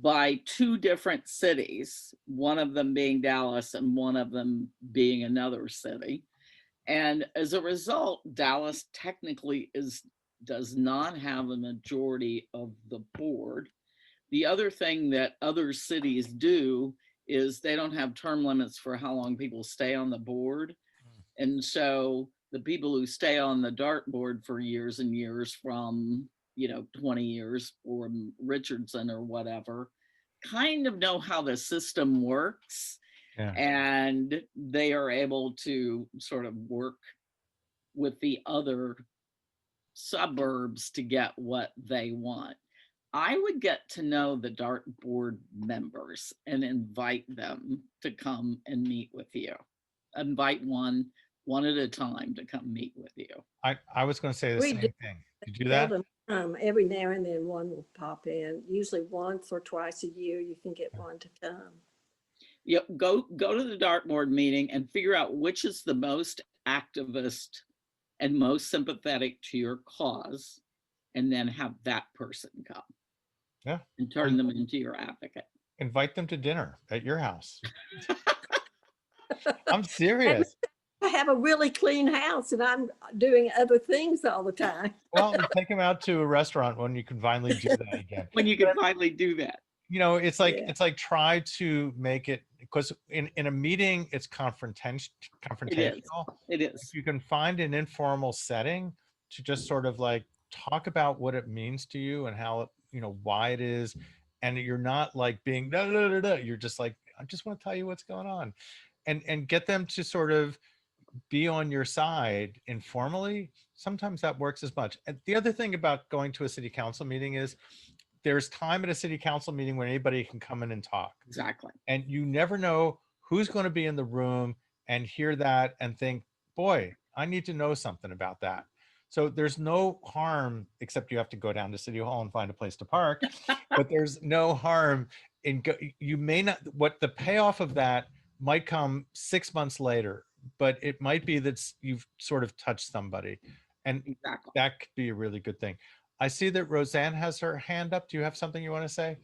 by 2 different cities, one of them being Dallas and one of them being another city. And as a result, Dallas technically does not have a majority of the board. The other thing that other cities do is they don't have term limits for how long people stay on the board. And so the people who stay on the DART board for years and years, from 20 years, or Richardson or whatever, kind of know how the system works. Yeah. And they are able to sort of work with the other suburbs to get what they want. I would get to know the DART board members and invite them to come and meet with you. Invite one at a time to come meet with you. I was going to say the We same do. thing. You do that? Every now and then one will pop in, usually once or twice a year. You can get one to come. Yeah, go to the DART board meeting and figure out which is the most activist and most sympathetic to your cause, and then have that person come. Yeah. And turn them into your advocate. Invite them to dinner at your house. I'm serious. I have a really clean house and I'm doing other things all the time. Well, take them out to a restaurant when you can finally do that again. When you can finally do that. It's like try to make it, because in a meeting it's confrontational. It is. If you can find an informal setting to just sort of like talk about what it means to you and how why it is, and you're not like being you're just like, I just want to tell you what's going on, and get them to sort of be on your side informally. Sometimes that works as much. And the other thing about going to a city council meeting is there's time at a city council meeting when anybody can come in and talk. Exactly. And you never know who's going to be in the room and hear that and think, boy, I need to know something about that. So there's no harm, except you have to go down to City Hall and find a place to park, but there's no harm in, you may not, what the payoff of that might come 6 months later, but it might be that you've sort of touched somebody, and exactly. That could be a really good thing. I see that Roseanne has her hand up. Do you have something you want to say?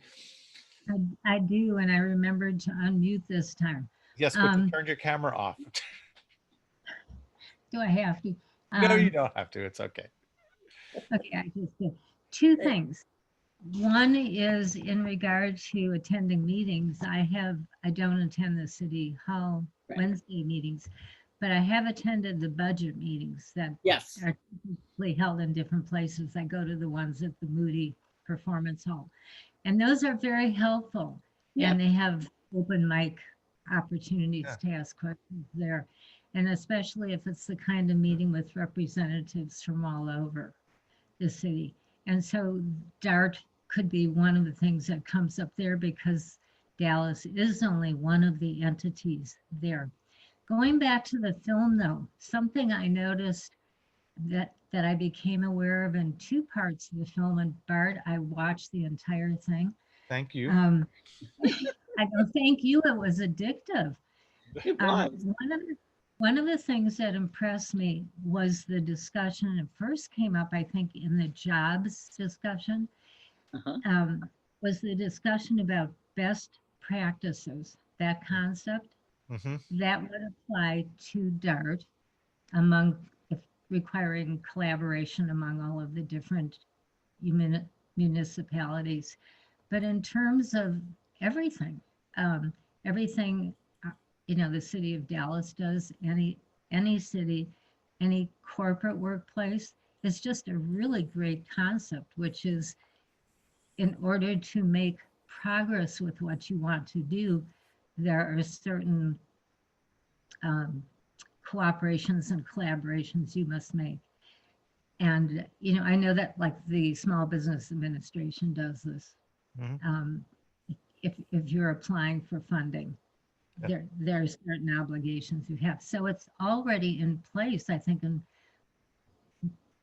I do, and I remembered to unmute this time. Yes, but you turned your camera off. Do I have to? No, you don't have to. It's okay. Okay, I just did. 2 things. One is in regard to attending meetings. I don't attend the City Hall Wednesday meetings, but I have attended the budget meetings that Yes. are typically held in different places. I go to the ones at the Moody Performance Hall, and those are very helpful. Yeah. And they have open mic opportunities Yeah. to ask questions there. And especially if it's the kind of meeting with representatives from all over the city. And so DART could be one of the things that comes up there because Dallas is only one of the entities there. Going back to the film though, something I noticed that I became aware of in two parts of the film, and Bart, I watched the entire thing. Thank you. I don't thank you, it was addictive. It was. One of the things that impressed me was the discussion. It first came up, I think, in the jobs discussion, Uh-huh. was the discussion about best practices, that concept Hmm. that would apply to DART among requiring collaboration among all of the different municipalities. But in terms of everything, everything, the city of Dallas does, any city, any corporate workplace, is just a really great concept, which is in order to make progress with what you want to do, there are certain um, cooperations and collaborations you must make. And, I know that like the Small Business Administration does this. Hmm. If you're applying for funding, Yeah. there's certain obligations you have. So it's already in place, I think.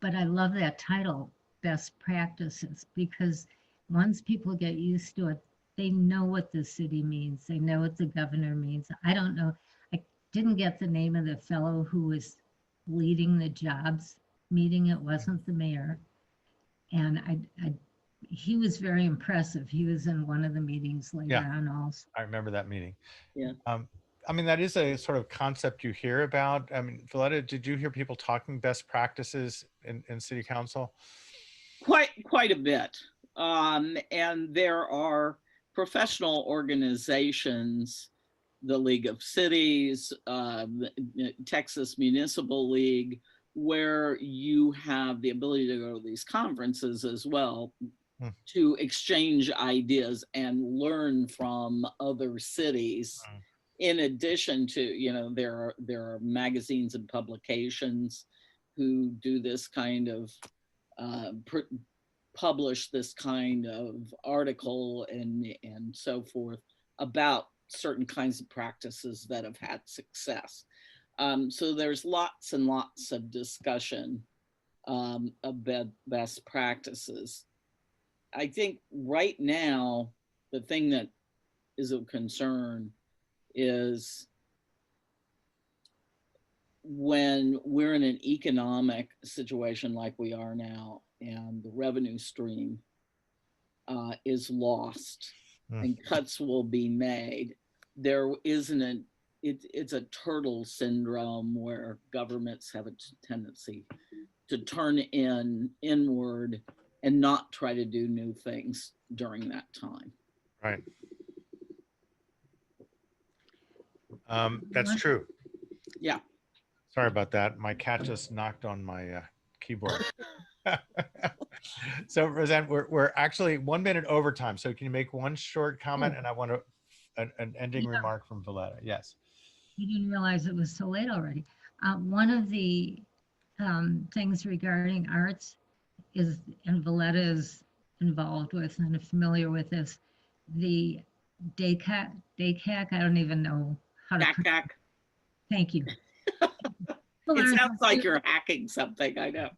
But I love that title, Best Practices, because once people get used to it, they know what the city means. They know what the governor means. I don't know. I didn't get the name of the fellow who was leading the jobs meeting. It wasn't the mayor. And he was very impressive. He was in one of the meetings later Yeah. on also. I remember that meeting. Yeah. I mean, that is a sort of concept you hear about. I mean, Veletta, did you hear people talking best practices in city council? Quite a bit. And there are professional organizations, the League of Cities, Texas Municipal League, where you have the ability to go to these conferences as well to exchange ideas and learn from other cities. In addition to, there are magazines and publications who do this kind of publish this kind of article and so forth about certain kinds of practices that have had success. So there's lots and lots of discussion of best practices. I think right now, the thing that is of concern is when we're in an economic situation like we are now and the revenue stream is lost and cuts will be made, there isn't it's a turtle syndrome where governments have a tendency to turn inward and not try to do new things during that time. Right. That's true. Yeah. Sorry about that. My cat just knocked on my keyboard. So Roseanne, we're actually 1 minute over time. So can you make one short comment? And I want an ending remark from Veletta. Yes. I didn't realize it was so late already. One of the things regarding arts is, and Veletta is involved with and familiar with this, the DACAC, I don't even know how to. DACAC. Thank you. It sounds like you're hacking something, I know.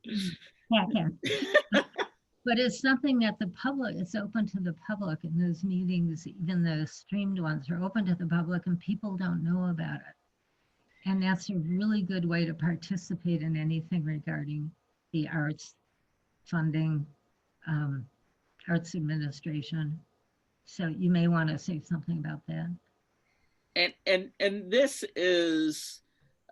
But it's something that the public, it's open to the public, and those meetings, even the streamed ones, are open to the public and people don't know about it. And that's a really good way to participate in anything regarding the arts funding, arts administration. So you may want to say something about that. And this is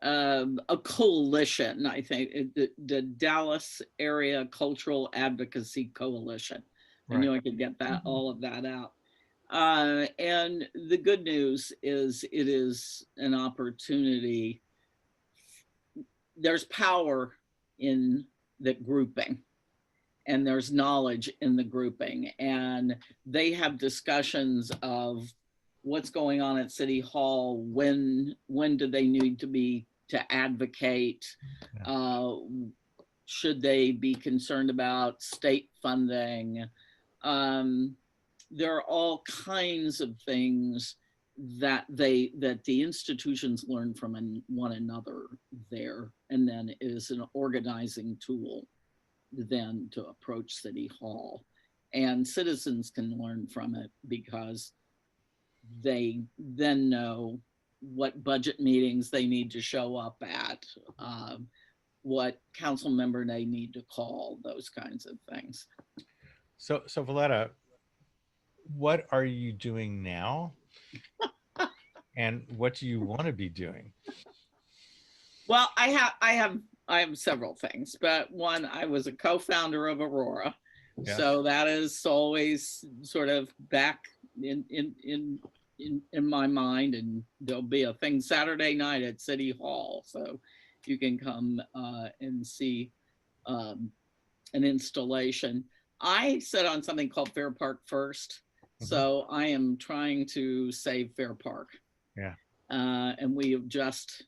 a coalition, I think, the Dallas Area Cultural Advocacy Coalition. Right. I knew I could get that all of that out. And the good news is it is an opportunity there's power in the grouping, and there's knowledge in the grouping, and they have discussions of what's going on at City Hall, when do they need to advocate, should they be concerned about state funding. There are all kinds of things that the institutions learn from one another there, and then is an organizing tool then to approach City Hall. And citizens can learn from it because they then know what budget meetings they need to show up at, what council member they need to call, those kinds of things. So Veletta, what are you doing now? And what do you want to be doing? Well, I have several things, but one, I was a co-founder of Aurora. Yes. So that is always sort of back in my mind, and there'll be a thing Saturday night at City Hall, so you can come and see an installation. I sit on something called Fair Park First, so I am trying to save Fair Park. Yeah. And we have just,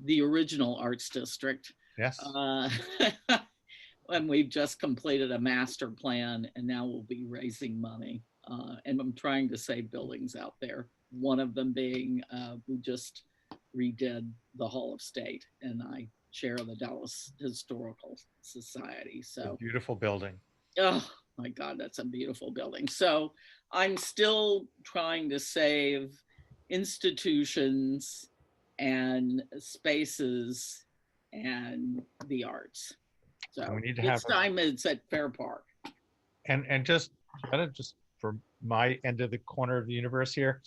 the original Arts District. Yes. And we've just completed a master plan, and now we'll be raising money. And I'm trying to save buildings out there. One of them being, we just redid the Hall of State, and I chair the Dallas Historical Society. So a beautiful building. Oh my God, that's a beautiful building. So I'm still trying to save institutions and spaces and the arts. So we need to this time it's at Fair Park. And just for my end of the corner of the universe here,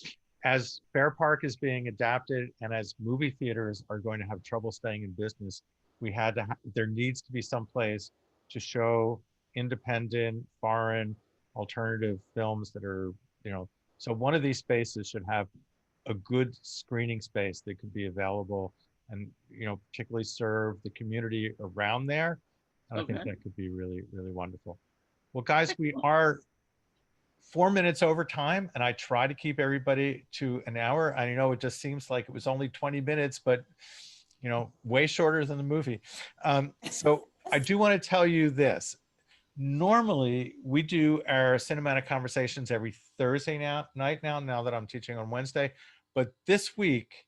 as Fair Park is being adapted and as movie theaters are going to have trouble staying in business, there needs to be some place to show independent, foreign, alternative films that are, so one of these spaces should have a good screening space that could be available and, particularly serve the community around there. And okay. I think that could be really, really wonderful. Well, guys, we are 4 minutes over time, and I try to keep everybody to an hour. I know it just seems like it was only 20 minutes, but, way shorter than the movie. So I do want to tell you this. Normally, we do our cinematic conversations every Thursday night now that I'm teaching on Wednesday. But this week,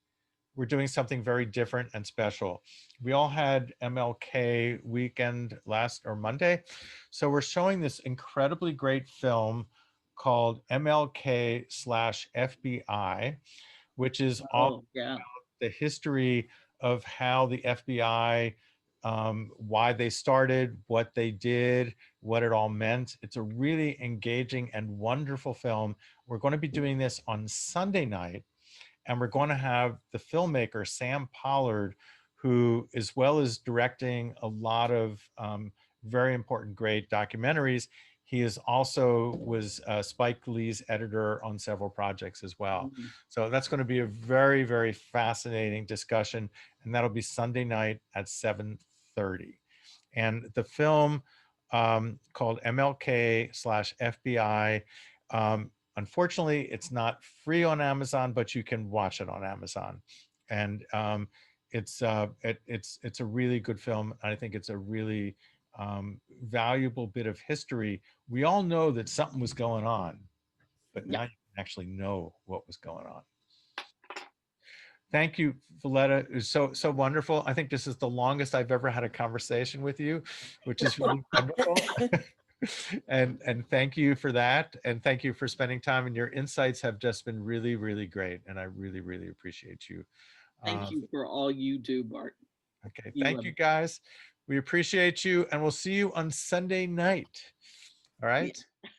we're doing something very different and special. We all had MLK weekend Monday. So we're showing this incredibly great film called MLK/FBI, which is all about the history of how the FBI, why they started, what they did, what it all meant. It's a really engaging and wonderful film. We're going to be doing this on Sunday night, and we're going to have the filmmaker, Sam Pollard, who, as well as directing a lot of very important, great documentaries, he is also was Spike Lee's editor on several projects as well. Mm-hmm. So that's going to be a very, very fascinating discussion, and that'll be Sunday night at 7:30. And the film called MLK/FBI, unfortunately, it's not free on Amazon, but you can watch it on Amazon. And it's a really good film. I think it's a really valuable bit of history. We all know that something was going on, but now you can actually know what was going on. Thank you, Veletta. It was so wonderful. I think this is the longest I've ever had a conversation with you, which is really wonderful. And thank you for that. And thank you for spending time, and your insights have just been really, really great. And I really, really appreciate you. Thank you for all you do, Bart. Okay. Thank you, guys. We appreciate you, and we'll see you on Sunday night. All right. Yeah.